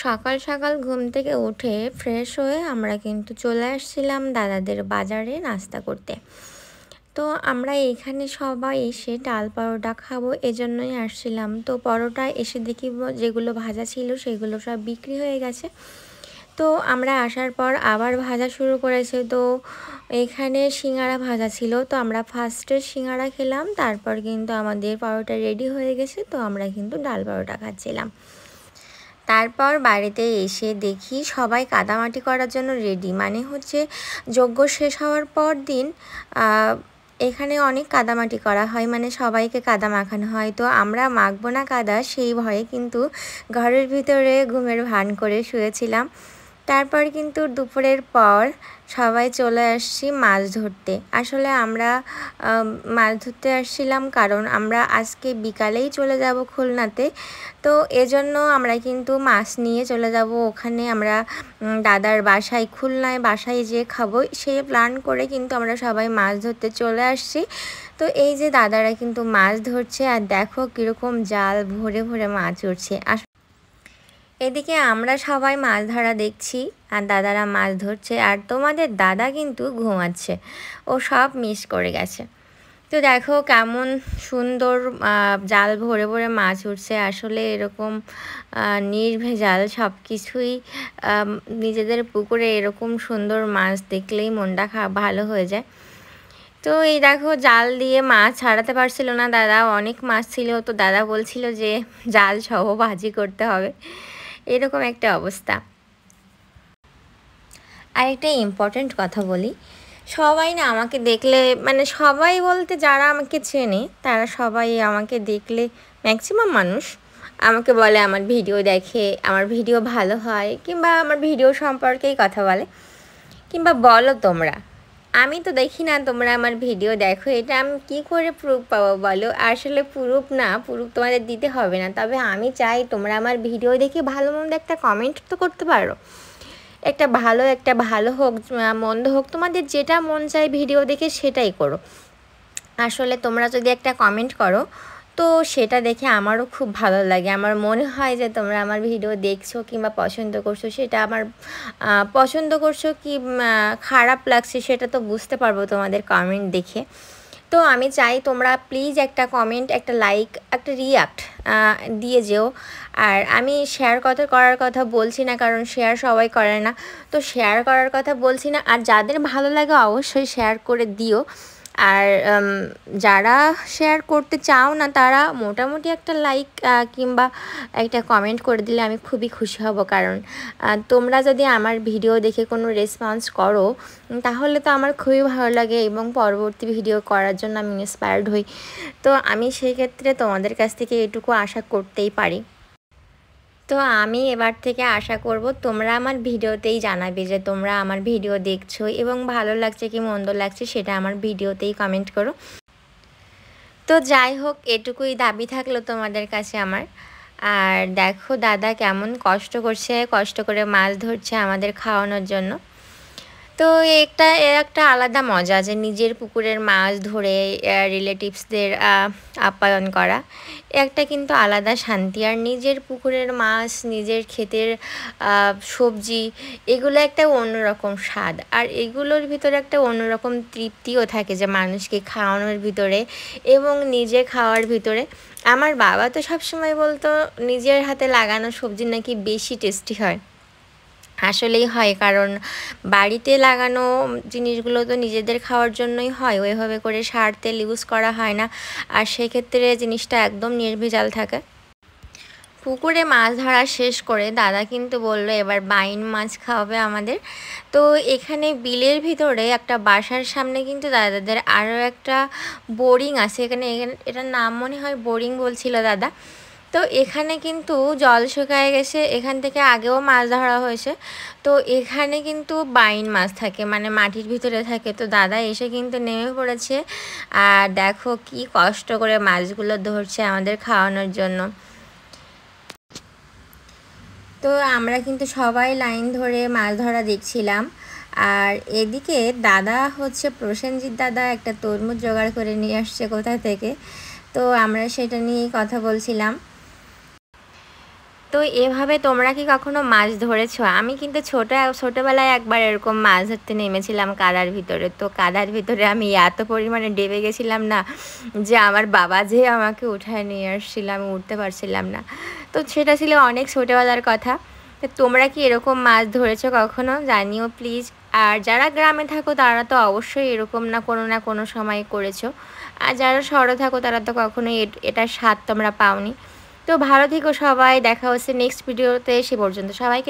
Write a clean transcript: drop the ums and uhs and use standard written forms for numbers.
সকাল সকাল ঘুম থেকে উঠে ফ্রেশ হয়ে আমরা কিন্তু চলে আসছিলাম দাদাদের বাজারে নাস্তা করতে। তো আমরা এখানে সবাই এসে ডাল পরোটা খাবো এজন্যই আসছিলাম। তো পরোটা এসে দেখি যেগুলো ভাজা ছিল সেগুলো সব বিক্রি হয়ে গেছে। তো আমরা আসার পর আবার ভাজা শুরু করেছে। তো এখানে সিঙ্গারা ভাজা ছিল, তো আমরা ফার্স্টে সিঙ্গারা খেলাম, তারপর কিন্তু আমাদের পরোটা রেডি হয়ে গেছে। তো আমরা কিন্তু ডাল পরোটা খাচ্ছিলাম। তারপর বাড়িতে এসে দেখি সবাই কাদামাটি করার জন্য রেডি, মানে হচ্ছে যজ্ঞ শেষ হওয়ার পর দিন এখানে অনেক কাদামাটি করা হয়, মানে সবাইকে কাদা মাখানো হয়। তো আমরা মাখবো না কাদা, সেই ভয়ে কিন্তু ঘরের ভিতরে ঘুমের ভান করে শুয়েছিলাম। তারপর কিন্তু দুপুরের পর সবাই চলে আসছি মাছ ধরতে। আসলে আমরা মাছ ধরতে আসছিলাম কারণ আমরা আজকে বিকালেই চলে যাব খুলনাতে। তো এজন্য আমরা কিন্তু মাছ নিয়ে চলে যাব ওখানে, আমরা দাদার বাসায় খুলনায় বাসায় যেয়ে খাবো সেই প্ল্যান করে কিন্তু আমরা সবাই মাছ ধরতে চলে আসছি। তো এই যে দাদারা কিন্তু মাছ ধরছে, আর দেখো কীরকম জাল ভরে ভরে মাছ উঠছে। এদিকে আমরা সবাই মাছ ধরা দেখছি আর দাদারা মাছ ধরছে, আর তোমাদের দাদা কিন্তু ঘুমাচ্ছে, ও সব মিস করে গেছে। তো দেখো কেমন সুন্দর জাল ভরে ভরে মাছ উঠছে। আসলে এরকম নির্ভেজাল সব কিছুই, নিজেদের পুকুরে এরকম সুন্দর মাছ দেখলেই মনটা ভালো হয়ে যায়। তো এই দেখো জাল দিয়ে মাছ ছাড়াতে পারছিল না দাদা, অনেক মাছ ছিল। তো দাদা বলছিল যে জাল সহ ভাজি করতে হবে, এরকম একটা অবস্থা। আর একটা ইম্পর্ট্যান্ট কথা বলি, সবাই না আমাকে দেখলে, মানে সবাই বলতে যারা আমাকে চেনে তারা সবাই আমাকে দেখলে, ম্যাক্সিমাম মানুষ আমাকে বলে আমার ভিডিও দেখে, আমার ভিডিও ভালো হয়, কিংবা আমার ভিডিও সম্পর্কেই কথা বলে, কিংবা বলো তোমরা আমি তো দেখি না তোমরা আমার ভিডিও দেখো, এটা আমি কী করে প্রুফ পাবো বলো? আসলে প্রুফ তোমাদের দিতে হবে না, তবে আমি চাই তোমরা আমার ভিডিও দেখে ভালো মন্দ একটা কমেন্ট তো করতে পারো। একটা ভালো হোক মন্দ হোক, তোমাদের যেটা মন চায় ভিডিও দেখে সেটাই করো। আসলে তোমরা যদি একটা কমেন্ট করো তো সেটা দেখে আমারও খুব ভালো লাগে, আমার মনে হয় যে তোমরা আমার ভিডিও দেখছো কিংবা পছন্দ করছো। সেটা আমার পছন্দ করছো কি খারাপ লাগছে সেটা তো বুঝতে পারবো তোমাদের কমেন্ট দেখে। তো আমি চাই তোমরা প্লিজ একটা কমেন্ট, একটা লাইক, একটা রিয়াক্ট দিয়ে যেও। আর আমি শেয়ার করার কথা বলছি না, কারণ শেয়ার সবাই করে না, তো শেয়ার করার কথা বলছি না। আর যাদের ভালো লাগে অবশ্যই শেয়ার করে দিও। আর যারা শেয়ার করতে চাও না তারা মোটামুটি একটা লাইক কিংবা একটা কমেন্ট করে দিলে আমি খুবই খুশি হব, কারণ তোমরা যদি আমার ভিডিও দেখে কোনো রেসপন্স করো তাহলে তো আমার খুবই ভালো লাগে এবং পরবর্তী ভিডিও করার জন্য আমি ইন্সপায়ার্ড হই। তো আমি সেই ক্ষেত্রে তোমাদের কাছ থেকে এটুকু আশা করতেই পারি। তো আমি এবার থেকে আশা করব তোমরা আমার ভিডিওতেই জানাবে যে তোমরা আমার ভিডিও দেখছো এবং ভালো লাগছে কি মন্দ লাগছে সেটা আমার ভিডিওতেই কমেন্ট করো। তো যাই হোক, এটুকুই দাবি থাকলো তোমাদের কাছে আমার। আর দেখো দাদা কেমন কষ্ট করে মাছ ধরছে আমাদের খাওয়ানোর জন্য। তো এর একটা আলাদা মজা যে নিজের পুকুরের মাছ ধরে রিলেটিভসদের আপ্যায়ন করা, একটা কিন্তু আলাদা শান্তি। আর নিজের পুকুরের মাছ, নিজের ক্ষেতের সবজি, এগুলো একটা অন্যরকম স্বাদ, আর এগুলোর ভিতরে একটা অন্যরকম তৃপ্তিও থাকে যে মানুষকে খাওয়ানোর ভিতরে এবং নিজে খাওয়ার ভিতরে। আমার বাবা তো সবসময় বলতো নিজের হাতে লাগানো সবজি নাকি বেশি টেস্টি হয়। আসলেই হয়, কারণ বাড়িতে লাগানো জিনিসগুলো তো নিজেদের খাওয়ার জন্যই হয়, ওইভাবে করে সার তেল ইউজ করা হয় না, আর সেক্ষেত্রে জিনিসটা একদম নির্ভেজাল থাকে। পুকুরে মাছ ধরা শেষ করে দাদা কিন্তু বললো এবার বাইন মাছ খাওয়াবে আমাদের। তো এখানে বিলের ভিতরে একটা বাসার সামনে কিন্তু দাদাদের আরও একটা বোরিং আছে, এখানে এটার নাম মনে হয় বোরিং বলছিল দাদা। তো এখানে কিন্তু জল শুকায় গেছে, এখান থেকে আগেও মাছ ধরা হয়েছে। তো এখানে কিন্তু বাইন মাছ থাকে, মানে মাটির ভিতরে থাকে। তো দাদা এসে কিন্তু নেমে পড়েছে, আর দেখো কি কষ্ট করে মাছগুলো ধরছে আমাদের খাওয়ানোর জন্য। তো আমরা কিন্তু সবাই লাইন ধরে মাছ ধরা দেখছিলাম। আর এদিকে দাদা হচ্ছে প্রসেনজিৎ দাদা একটা তরমুজ জোগাড় করে নিয়ে আসছে কোথা থেকে, তো আমরা সেটা নিয়েই কথা বলছিলাম। তো এভাবে তোমরা কি কখনো মাছ ধরেছো? আমি কিন্তু ছোটোবেলায় একবার এরকম মাছ ধরতে নেমেছিলাম কাদার ভিতরে। তো কাদার ভিতরে আমি এত পরিমাণে ডেবে গেছিলাম না যে আমার বাবা যেয়ে আমাকে উঠায় নিয়ে আসছিল, আমি উঠতে পারছিলাম না। তো সেটা ছিল অনেক ছোটোবেলার কথা। তো তোমরা কি এরকম মাছ ধরেছো কখনো? জানিও প্লিজ। আর যারা গ্রামে থাকো তারা তো অবশ্যই এরকম না কোনো সময় করেছো। আর যারা শহরে থাকো তারা তো কখনোই এটার স্বাদ তোমরা পাওনি। তো ভালো থেকো সবাই, দেখা হচ্ছে নেক্সট ভিডিওতে। সে পর্যন্ত সবাইকে